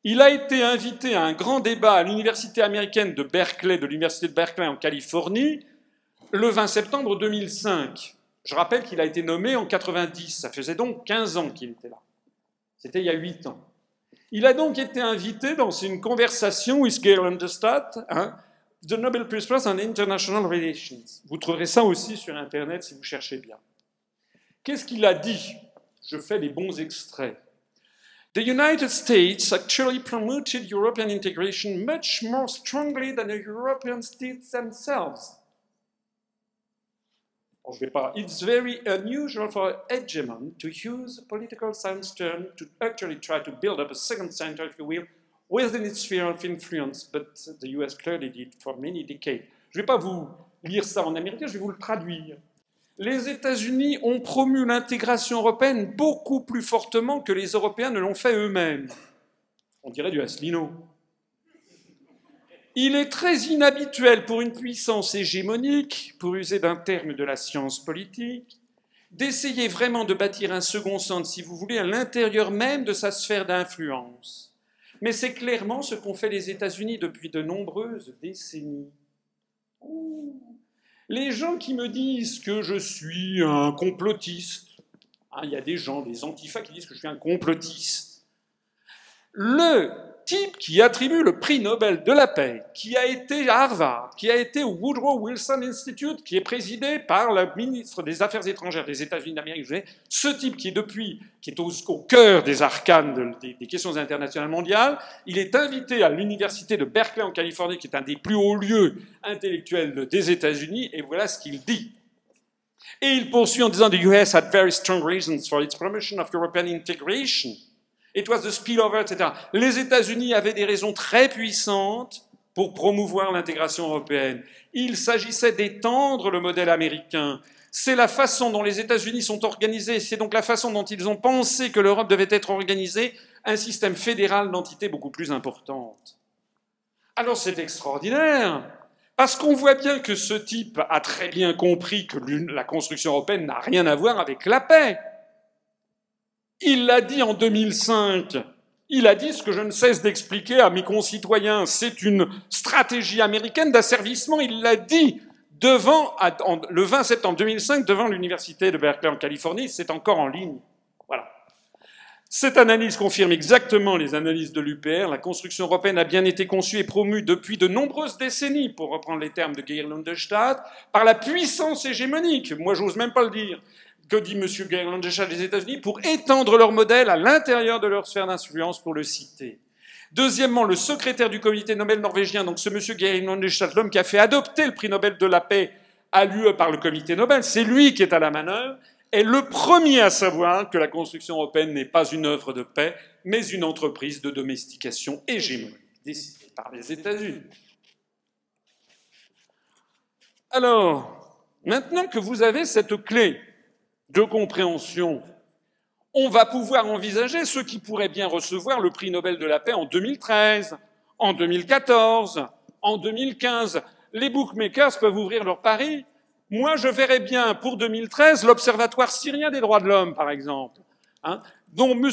Il a été invité à un grand débat à l'université américaine de Berkeley, de l'université de Berkeley en Californie, le 20 septembre 2005. Je rappelle qu'il a été nommé en 90, ça faisait donc 15 ans qu'il était là. C'était il y a 8 ans. Il a donc été invité dans une conversation with Geir Lundestad, The Nobel Peace Prize on International Relations. Vous trouverez ça aussi sur Internet si vous cherchez bien. Qu'est-ce qu'il a dit? Je fais des bons extraits. The United States actually promoted European integration much more strongly than the Europeans did themselves. Bon, je vais pas. It's very unusual for an hegemon to use a political science term to actually try to build up a second center, if you will, within its sphere of influence, but the US clearly did for many decades. Je ne vais pas vous lire ça en américain, je vais vous le traduire. Les États-Unis ont promu l'intégration européenne beaucoup plus fortement que les Européens ne l'ont fait eux-mêmes. On dirait du Asselineau. Il est très inhabituel pour une puissance hégémonique, pour user d'un terme de la science politique, d'essayer vraiment de bâtir un second centre, si vous voulez, à l'intérieur même de sa sphère d'influence. Mais c'est clairement ce qu'ont fait les États-Unis depuis de nombreuses décennies. Les gens qui me disent que je suis un complotiste, il y a des gens, des antifas qui disent que je suis un complotiste. Le type qui attribue le prix Nobel de la paix, qui a été à Harvard, qui a été au Woodrow Wilson Institute, qui est présidé par le ministre des Affaires étrangères des États-Unis d'Amérique, ce type qui est au cœur des arcanes des questions internationales mondiales, il est invité à l'université de Berkeley en Californie, qui est un des plus hauts lieux intellectuels des États-Unis, et voilà ce qu'il dit. Et il poursuit en disant « The US had very strong reasons for its promotion of European integration. It was the spillover, etc. » Les États-Unis avaient des raisons très puissantes pour promouvoir l'intégration européenne. Il s'agissait d'étendre le modèle américain. C'est la façon dont les États-Unis sont organisés, c'est donc la façon dont ils ont pensé que l'Europe devait être organisée, un système fédéral d'entités beaucoup plus importantes. Alors c'est extraordinaire, parce qu'on voit bien que ce type a très bien compris que la construction européenne n'a rien à voir avec la paix. Il l'a dit en 2005. Il a dit ce que je ne cesse d'expliquer à mes concitoyens. C'est une stratégie américaine d'asservissement. Il l'a dit le 20 septembre 2005 devant l'université de Berkeley en Californie. C'est encore en ligne. Voilà. Cette analyse confirme exactement les analyses de l'UPR. La construction européenne a bien été conçue et promue depuis de nombreuses décennies, pour reprendre les termes de Geir Lundestad, par la puissance hégémonique. Moi, j'ose même pas le dire. Que dit M. Geir Lundestad des États-Unis pour étendre leur modèle à l'intérieur de leur sphère d'influence, pour le citer. Deuxièmement, le secrétaire du comité Nobel norvégien, donc ce M. Geir Lundestad, l'homme qui a fait adopter le prix Nobel de la paix à l'UE par le comité Nobel, c'est lui qui est à la manœuvre, est le premier à savoir que la construction européenne n'est pas une œuvre de paix, mais une entreprise de domestication hégémonique, décidée par les États-Unis. Alors, maintenant que vous avez cette clé de compréhension, on va pouvoir envisager ceux qui pourraient bien recevoir le prix Nobel de la paix en 2013, en 2014, en 2015. Les bookmakers peuvent ouvrir leur paris. Moi, je verrais bien pour 2013 l'Observatoire syrien des droits de l'homme, par exemple, dont M.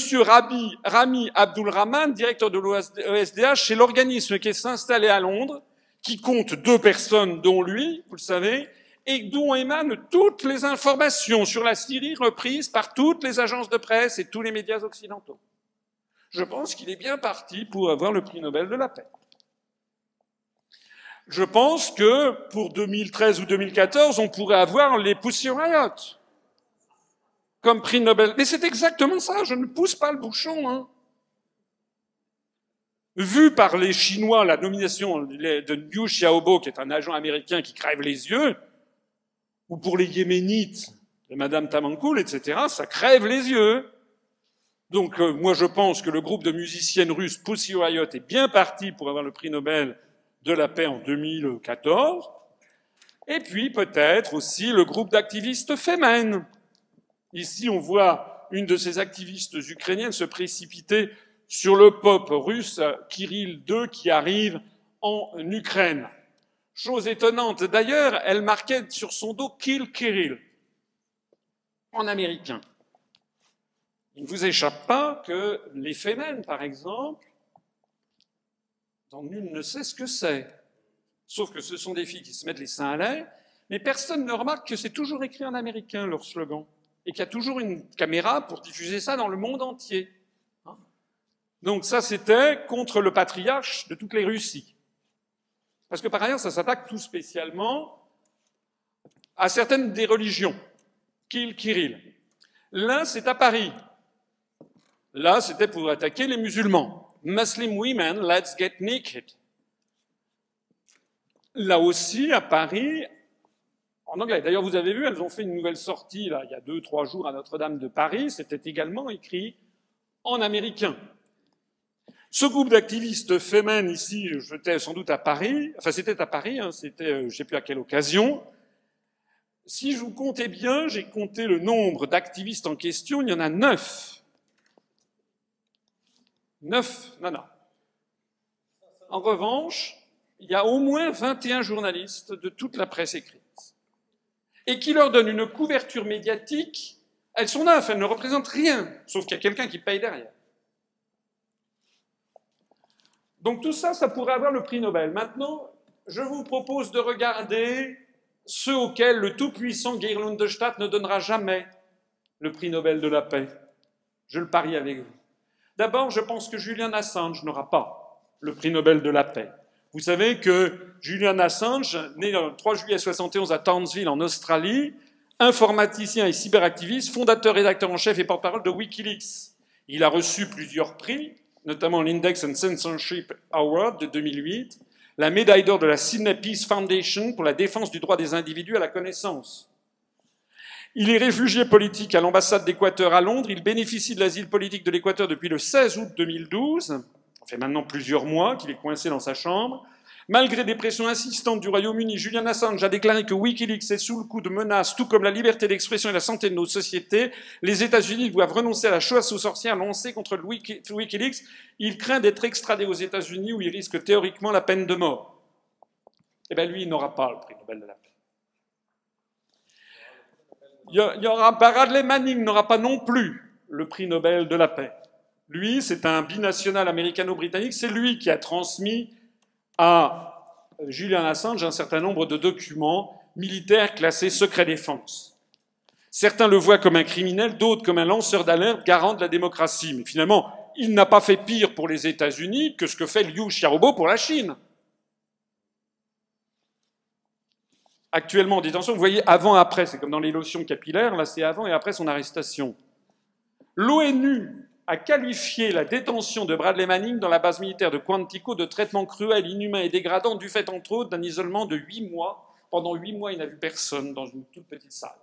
Rami Abdulrahman, directeur de l'OSDH, c'est l'organisme qui est installé à Londres, qui compte 2 personnes, dont lui, vous le savez, et dont émanent toutes les informations sur la Syrie reprises par toutes les agences de presse et tous les médias occidentaux. Je pense qu'il est bien parti pour avoir le prix Nobel de la paix. Je pense que pour 2013 ou 2014, on pourrait avoir les Pussy Riot comme prix Nobel. Mais c'est exactement ça, je ne pousse pas le bouchon. Vu par les Chinois, la nomination de Liu Xiaobo, qui est un agent américain qui crève les yeux, ou pour les Yéménites, de Madame Tamankoul, etc., ça crève les yeux. Donc moi je pense que le groupe de musiciennes russes Pussy Riot est bien parti pour avoir le prix Nobel de la paix en 2014. Et puis peut-être aussi le groupe d'activistes Femen. Ici on voit une de ces activistes ukrainiennes se précipiter sur le pop russe Kirill II qui arrive en Ukraine. Chose étonnante, d'ailleurs, elle marquait sur son dos « Kill Kirill » en américain. Il ne vous échappe pas que les Femen, par exemple, dont nul ne sait ce que c'est, sauf que ce sont des filles qui se mettent les seins à l'air, mais personne ne remarque que c'est toujours écrit en américain, leur slogan, et qu'il y a toujours une caméra pour diffuser ça dans le monde entier. Donc ça, c'était contre le patriarche de toutes les Russies. Parce que par ailleurs, ça s'attaque tout spécialement à certaines des religions. Kill Kirill. Là, c'est à Paris. Là, c'était pour attaquer les musulmans. Muslim women, let's get naked. Là aussi, à Paris, en anglais. D'ailleurs, vous avez vu, elles ont fait une nouvelle sortie, là, il y a 2-3 jours à Notre-Dame de Paris. C'était également écrit en américain. Ce groupe d'activistes Femen, ici, j'étais sans doute à Paris, enfin c'était à Paris, c'était je ne sais plus à quelle occasion. Si je vous comptais bien, j'ai compté le nombre d'activistes en question, il y en a 9. 9, non. En revanche, il y a au moins 21 journalistes de toute la presse écrite. Et qui leur donnent une couverture médiatique, elles sont 9, elles ne représentent rien, sauf qu'il y a quelqu'un qui paye derrière. Donc tout ça, ça pourrait avoir le prix Nobel. Maintenant, je vous propose de regarder ceux auxquels le tout-puissant Geir Lundestad ne donnera jamais le prix Nobel de la paix. Je le parie avec vous. D'abord, je pense que Julian Assange n'aura pas le prix Nobel de la paix. Vous savez que Julian Assange, né le 3 juillet 1971 à Townsville, en Australie, informaticien et cyberactiviste, fondateur, rédacteur en chef et porte-parole de Wikileaks. Il a reçu plusieurs prix, notamment l'Index and Censorship Award de 2008, la médaille d'or de la Sydney Peace Foundation pour la défense du droit des individus à la connaissance. Il est réfugié politique à l'ambassade d'Équateur à Londres. Il bénéficie de l'asile politique de l'Équateur depuis le 16 août 2012. Ça fait maintenant plusieurs mois qu'il est coincé dans sa chambre. Malgré des pressions insistantes du Royaume-Uni, Julian Assange a déclaré que Wikileaks est sous le coup de menaces, tout comme la liberté d'expression et la santé de nos sociétés. Les États-Unis doivent renoncer à la chasse aux sorcières lancée contre Wikileaks. Il craint d'être extradé aux États-Unis où il risque théoriquement la peine de mort. Eh bien, lui, il n'aura pas le prix Nobel de la paix. Bradley Manning n'aura pas non plus le prix Nobel de la paix. Lui, c'est un binational américano-britannique. C'est lui qui a transmis à Julian Assange un certain nombre de documents militaires classés secret défense. Certains le voient comme un criminel, d'autres comme un lanceur d'alerte garant de la démocratie. Mais finalement, il n'a pas fait pire pour les États-Unis que ce que fait Liu Xiaobo pour la Chine. Actuellement en détention, vous voyez, avant-après, c'est comme dans les lotions capillaires, là c'est avant et après son arrestation. L'ONU a qualifié la détention de Bradley Manning dans la base militaire de Quantico de traitement cruel, inhumain et dégradant du fait, entre autres, d'un isolement de 8 mois. Pendant 8 mois, il n'a vu personne dans une toute petite salle.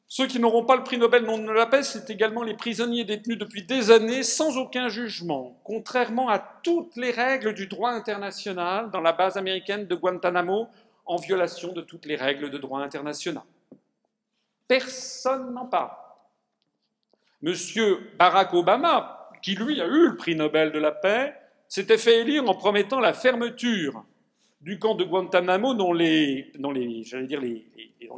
Ceux qui n'auront pas le prix Nobel de la paix, c'est également les prisonniers détenus depuis des années sans aucun jugement, contrairement à toutes les règles du droit international dans la base américaine de Guantanamo, en violation de toutes les règles de droit international. Personne n'en parle. Monsieur Barack Obama, qui lui a eu le prix Nobel de la paix, s'était fait élire en promettant la fermeture du camp de Guantanamo dont les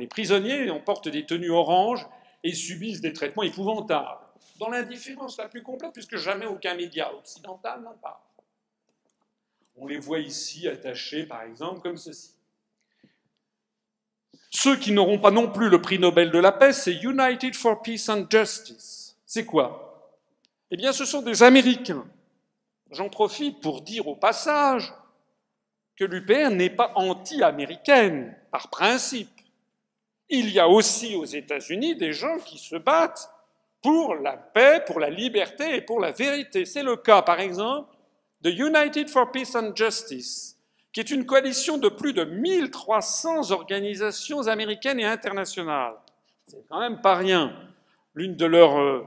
prisonniers portent des tenues oranges et subissent des traitements épouvantables, dans l'indifférence la plus complète, puisque jamais aucun média occidental n'en parle. On les voit ici attachés, par exemple, comme ceci. Ceux qui n'auront pas non plus le prix Nobel de la paix, c'est United for Peace and Justice. C'est quoi? Eh bien, ce sont des Américains. J'en profite pour dire au passage que l'UPR n'est pas anti-américaine, par principe. Il y a aussi aux États-Unis des gens qui se battent pour la paix, pour la liberté et pour la vérité. C'est le cas, par exemple, de United for Peace and Justice, qui est une coalition de plus de 1300 organisations américaines et internationales. C'est quand même pas rien. L'une de leurs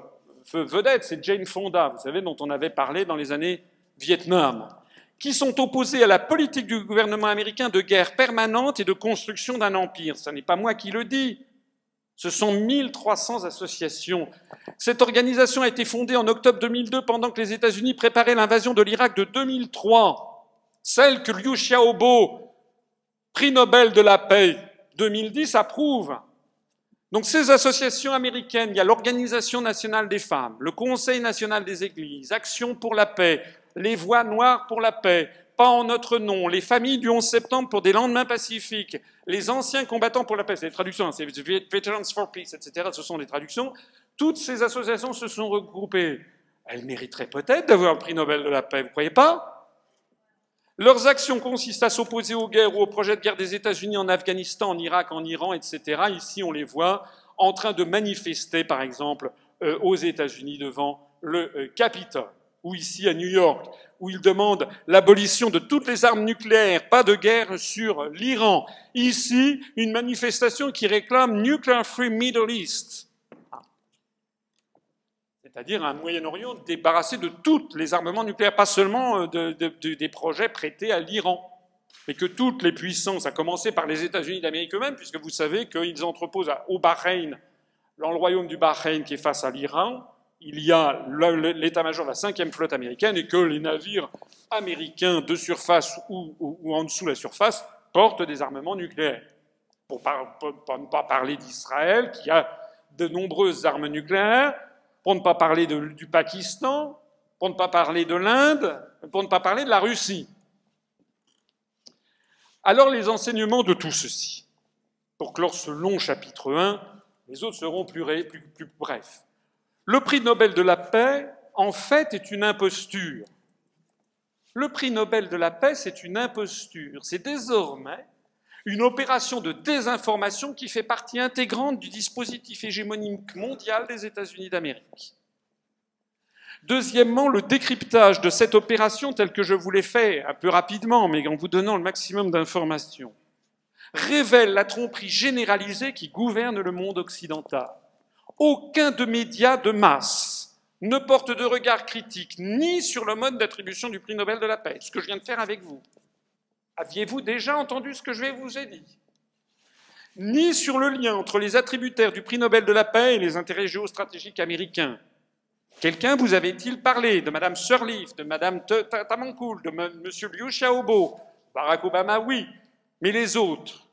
vedettes, c'est Jane Fonda, vous savez, dont on avait parlé dans les années Vietnam, qui sont opposés à la politique du gouvernement américain de guerre permanente et de construction d'un empire. Ce n'est pas moi qui le dis. Ce sont 1300 associations. Cette organisation a été fondée en octobre 2002 pendant que les États-Unis préparaient l'invasion de l'Irak de 2003. Celle que Liu Xiaobo, prix Nobel de la paix 2010, approuve. Donc ces associations américaines, il y a l'Organisation nationale des femmes, le Conseil national des églises, Action pour la paix, les Voix noires pour la paix, Pas en notre nom, les familles du 11 septembre pour des lendemains pacifiques, les anciens combattants pour la paix, c'est des traductions, hein, c'est Veterans for Peace, etc., ce sont des traductions. Toutes ces associations se sont regroupées. Elles mériteraient peut-être d'avoir le prix Nobel de la paix, vous ne croyez pas? Leurs actions consistent à s'opposer aux guerres ou aux projets de guerre des États-Unis en Afghanistan, en Irak, en Iran, etc. Ici, on les voit en train de manifester, par exemple, aux États-Unis devant le Capitole, ou ici à New York, où ils demandent l'abolition de toutes les armes nucléaires, pas de guerre sur l'Iran. Ici, une manifestation qui réclame Nuclear Free Middle East, c'est-à-dire un Moyen-Orient débarrassé de tous les armements nucléaires, pas seulement des projets prêtés à l'Iran, mais que toutes les puissances, à commencer par les États-Unis d'Amérique eux-mêmes, puisque vous savez qu'ils entreposent au Bahreïn, dans le royaume du Bahreïn qui est face à l'Iran, il y a l'état-major de la 5e flotte américaine et que les navires américains de surface ou en dessous de la surface portent des armements nucléaires. Pour ne pas parler d'Israël, qui a de nombreuses armes nucléaires, pour ne pas parler du Pakistan, pour ne pas parler de l'Inde, pour ne pas parler de la Russie. Alors les enseignements de tout ceci, pour clore ce long chapitre 1, les autres seront plus brefs. Le prix Nobel de la paix, en fait, est une imposture. Le prix Nobel de la paix, c'est une imposture. C'est désormais une opération de désinformation qui fait partie intégrante du dispositif hégémonique mondial des États-Unis d'Amérique. Deuxièmement, le décryptage de cette opération, tel que je vous l'ai fait un peu rapidement, mais en vous donnant le maximum d'informations, révèle la tromperie généralisée qui gouverne le monde occidental. Aucun de médias de masse ne porte de regard critique ni sur le mode d'attribution du prix Nobel de la paix, ce que je viens de faire avec vous. Aviez-vous déjà entendu ce que je vous ai dit? Ni sur le lien entre les attributaires du prix Nobel de la paix et les intérêts géostratégiques américains. Quelqu'un vous avait-il parlé de Mme Sirleaf, de Mme Tamankoul, de M. Liu Xiaobo? Barack Obama, oui, mais les autres?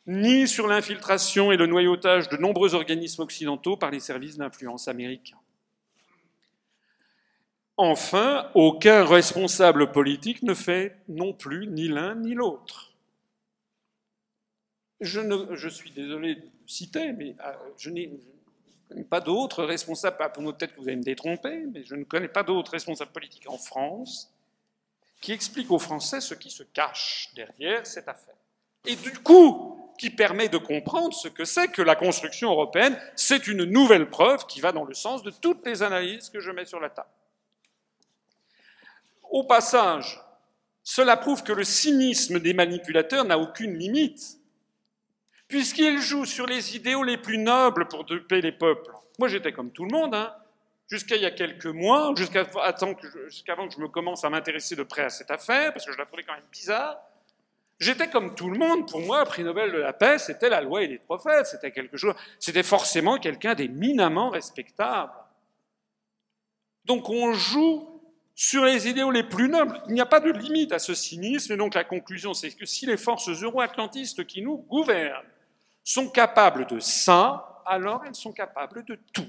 Ni sur l'infiltration et le noyautage de nombreux organismes occidentaux par les services d'influence américains. Enfin, aucun responsable politique ne fait non plus ni l'un ni l'autre. Je suis désolé de citer, mais je n'ai pas d'autres responsables, peut-être que vous allez me détromper, mais je ne connais pas d'autres responsables politiques en France qui expliquent aux Français ce qui se cache derrière cette affaire. Et du coup, qui permet de comprendre ce que c'est que la construction européenne, c'est une nouvelle preuve qui va dans le sens de toutes les analyses que je mets sur la table. Au passage, cela prouve que le cynisme des manipulateurs n'a aucune limite. puisqu'il joue sur les idéaux les plus nobles pour duper les peuples. Moi, j'étais comme tout le monde, hein, jusqu'à il y a quelques mois, jusqu'avant que je me commence à m'intéresser de près à cette affaire, parce que je la trouvais quand même bizarre. J'étais comme tout le monde. Pour moi, le prix Nobel de la paix, c'était la loi et les prophètes. C'était quelque chose, c'était forcément quelqu'un d'éminemment respectable. Donc on joue sur les idéaux les plus nobles. Il n'y a pas de limite à ce cynisme, et donc la conclusion, c'est que si les forces euro-atlantistes qui nous gouvernent sont capables de ça, alors elles sont capables de tout.